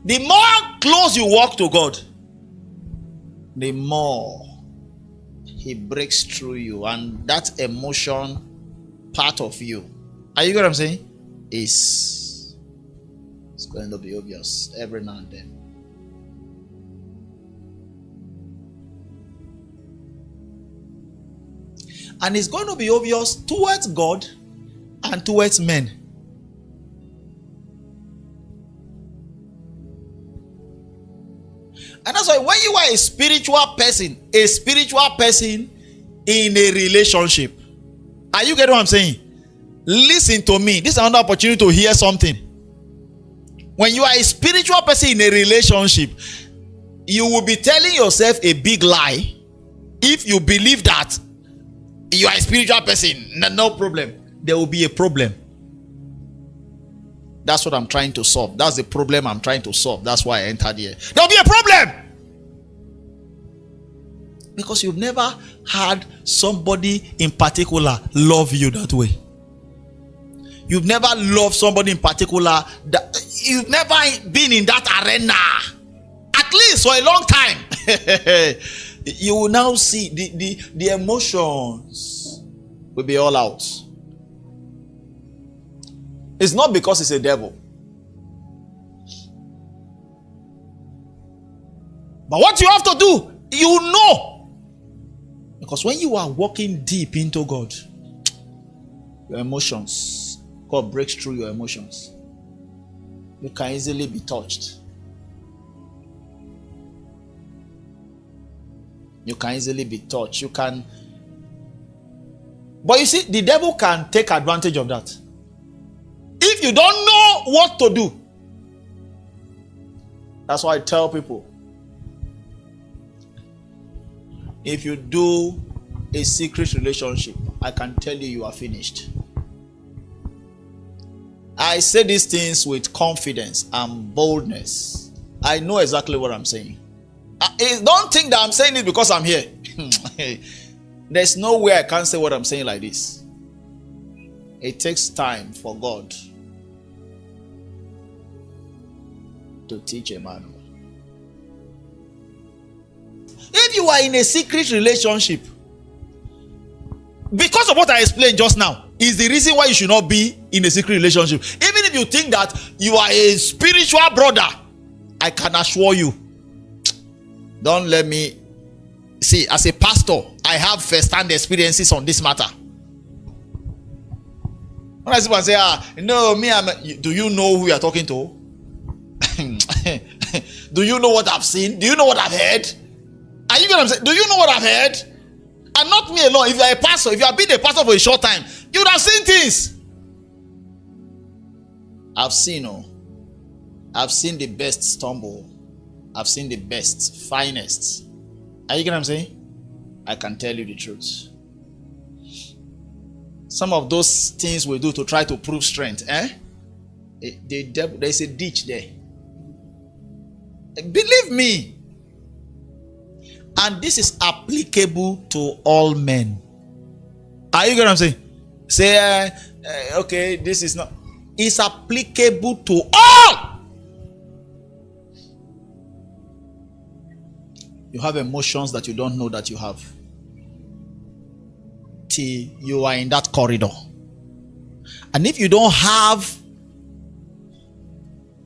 The more close you walk to God, the more He breaks through you, and that emotion part of you, are you get what I'm saying? It's going to be obvious every now and then. And it's going to be obvious towards God and towards men. And that's why when you are a spiritual person in a relationship, are you getting what I'm saying? Listen to me. This is another opportunity to hear something. When you are a spiritual person in a relationship, you will be telling yourself a big lie if you believe that you are a spiritual person. No problem. There will be a problem. That's what I'm trying to solve. That's the problem I'm trying to solve. That's why I entered here. There will be a problem. Because you've never had somebody in particular love you that way. You've never loved somebody in particular. You've never been in that arena. At least for a long time. You will now see the emotions will be all out. It's not because it's a devil. But what you have to do, you know. Because when you are walking deep into God, your emotions, God breaks through your emotions. You can easily be touched. You can easily be touched. You can. But you see, the devil can take advantage of that. If you don't know what to do. That's why I tell people, if you do a secret relationship, I can tell you, you are finished. I say these things with confidence and boldness. I know exactly what I'm saying. Don't think that I'm saying it because I'm here. There's no way I can say what I'm saying like this. It takes time for God to teach a man. If you are in a secret relationship, because of what I explained just now, is the reason why you should not be in a secret relationship. Even if you think that you are a spiritual brother, I can assure you, don't let me see, as a pastor, I have first-hand experiences on this matter. When I see one say, no, do you know who you are talking to? Do you know what I've seen? Do you know what I've heard? Are you going to say, do you know what I've heard? And not me alone. If you are a pastor, if you have been a pastor for a short time, you would have seen things. I've seen the best stumble. I've seen the best, finest. Are you getting what I'm saying? I can tell you the truth. Some of those things we do to try to prove strength, there's a ditch there. Believe me. And this is applicable to all men. Are you getting what I'm saying? Say, okay, this is not. It's applicable to all. You have emotions that you don't know that you have, till you are in that corridor. And if you don't have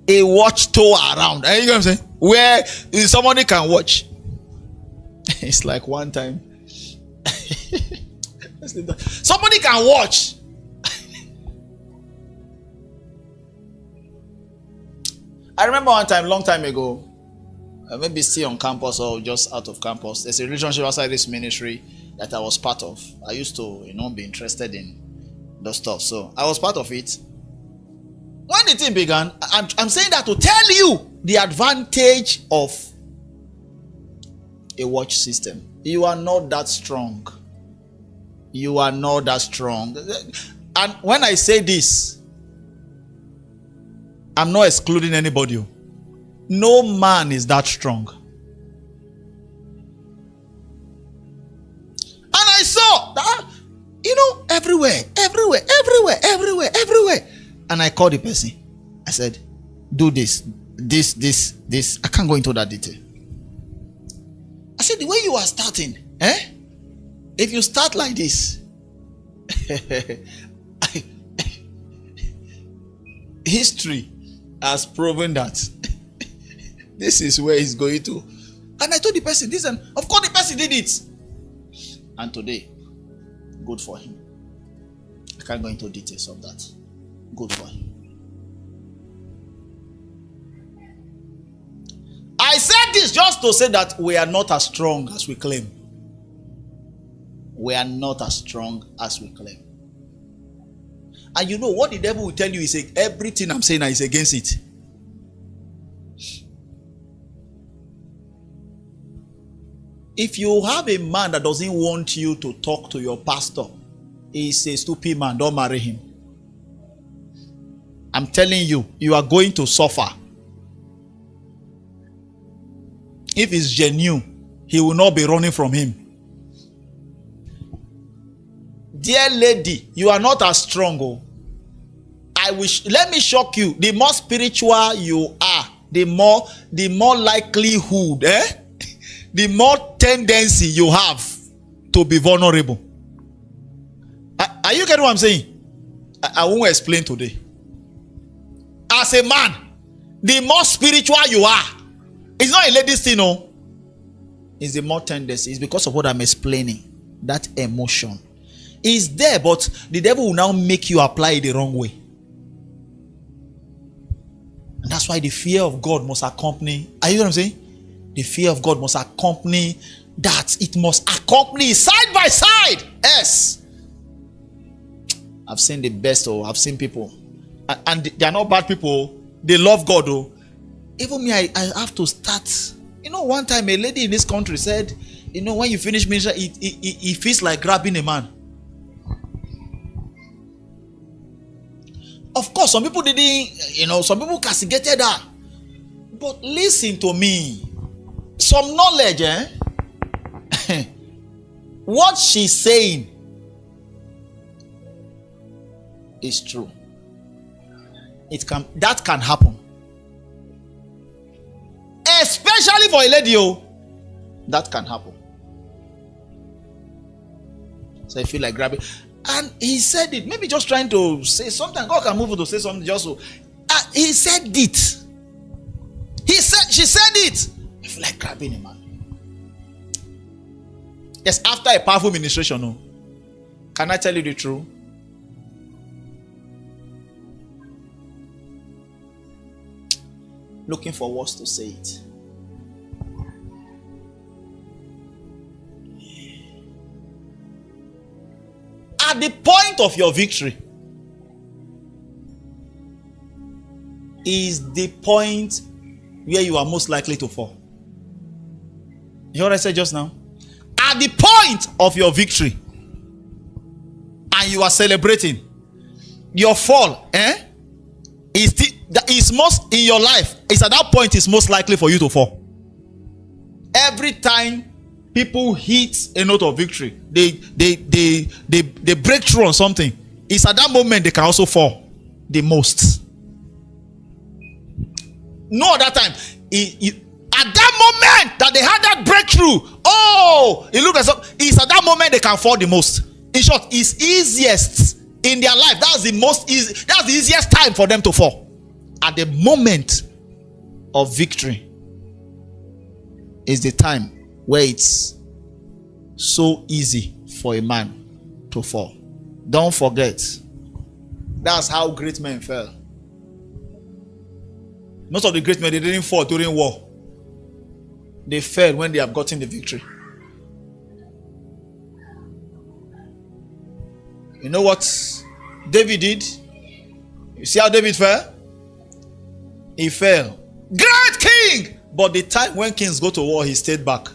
a watchtower around, you know what I'm saying, where somebody can watch, it's like one time somebody can watch. I remember one time, long time ago, maybe still on campus or just out of campus, there's a relationship outside this ministry that I was part of. I used to, be interested in those stuff, so I was part of it. When the thing began, I'm saying that to tell you the advantage of a watch system. You are not that strong. You are not that strong. And when I say this, I'm not excluding anybody. No man is that strong. And I saw that, everywhere. And I called the person. I said, do this. this. I can't go into that detail. I said the way you are starting, if you start like this, history has proven that this is where he's going to. And I told the person this, and of course the person did it. And today, good for him. I can't go into details of that. Good for him. I said this just to say that we are not as strong as we claim. We are not as strong as we claim. And you know what the devil will tell you is everything I'm saying is against it. If you have a man that doesn't want you to talk to your pastor, he's a stupid man. Don't marry him. I'm telling you, you are going to suffer. If it's genuine, he will not be running from him. Dear lady, you are not as strong. Oh. Let me shock you. The more spiritual you are, the more likelihood, the more tendency you have to be vulnerable. Are you getting what I'm saying? I won't explain today. As a man, the more spiritual you are, it's not a lady's thing, no. It's the more tendency. It's because of what I'm explaining. That emotion is there, but the devil will now make you apply it the wrong way. And that's why the fear of God must accompany. Are you know what I'm saying? The fear of God must accompany that. It must accompany side by side. Yes. I've seen the best. Oh, I've seen people, and they are not bad people. They love God. Oh, even me, I have to start. You know, one time a lady in this country said, you know, when you finish ministry, it feels like grabbing a man. Of course, some people didn't, you know, some people castigated her. But listen to me. Some knowledge, what she's saying is true. That can happen. Especially for a lady, that can happen. So I feel like grabbing. And he said it, maybe just trying to say something. God can move you to say something just so. He said it. She said it. I feel like grabbing a man. Yes, after a powerful ministration. No. Can I tell you the truth? Looking for words to say it. At the point of your victory is the point where you are most likely to fall. You know what I said just now? At the point of your victory and you are celebrating, your fall is most in your life. It's at that point it's most likely for you to fall. Every time people hit a note of victory, they break through on something, it's at that moment they can also fall the most. No other time. At that moment that they had that breakthrough, it looks as if it's at that moment they can fall the most. In short, it's easiest in their life. That's the most easy. That's the easiest time for them to fall. At the moment of victory is the time where it's so easy for a man to fall. Don't forget, that's how great men fell. Most of the great men, they didn't fall during war. They fell when they have gotten the victory. You know what David did? You see how David fell? He fell. Great king! But the time when kings go to war, he stayed back.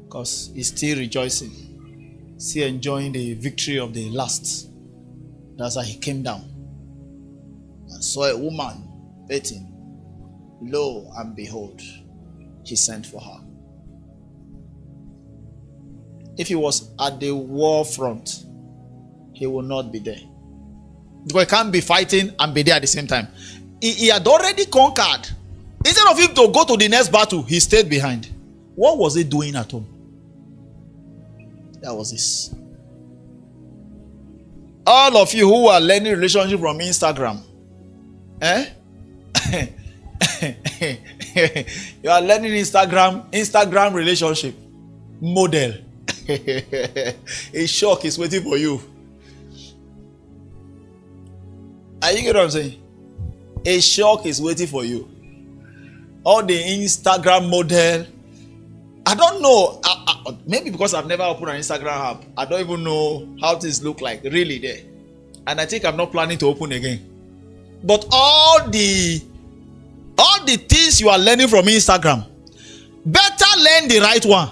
Because he's still rejoicing. Still enjoying the victory of the last. That's why he came down and saw a woman waiting. Lo and behold, he sent for her. If he was at the war front, he will not be there. Because he can't be fighting and be there at the same time. He had already conquered. Instead of him to go to the next battle, he stayed behind. What was he doing at home? That was this. All of you who are learning relationship from Instagram, you are learning Instagram relationship model. A shock is waiting for you. Are you getting what I'm saying? A shock is waiting for you. All the Instagram model. I don't know. Maybe because I've never opened an Instagram app, I don't even know how things look like really there. And I think I'm not planning to open again. But all the things you are learning from Instagram, better learn the right one.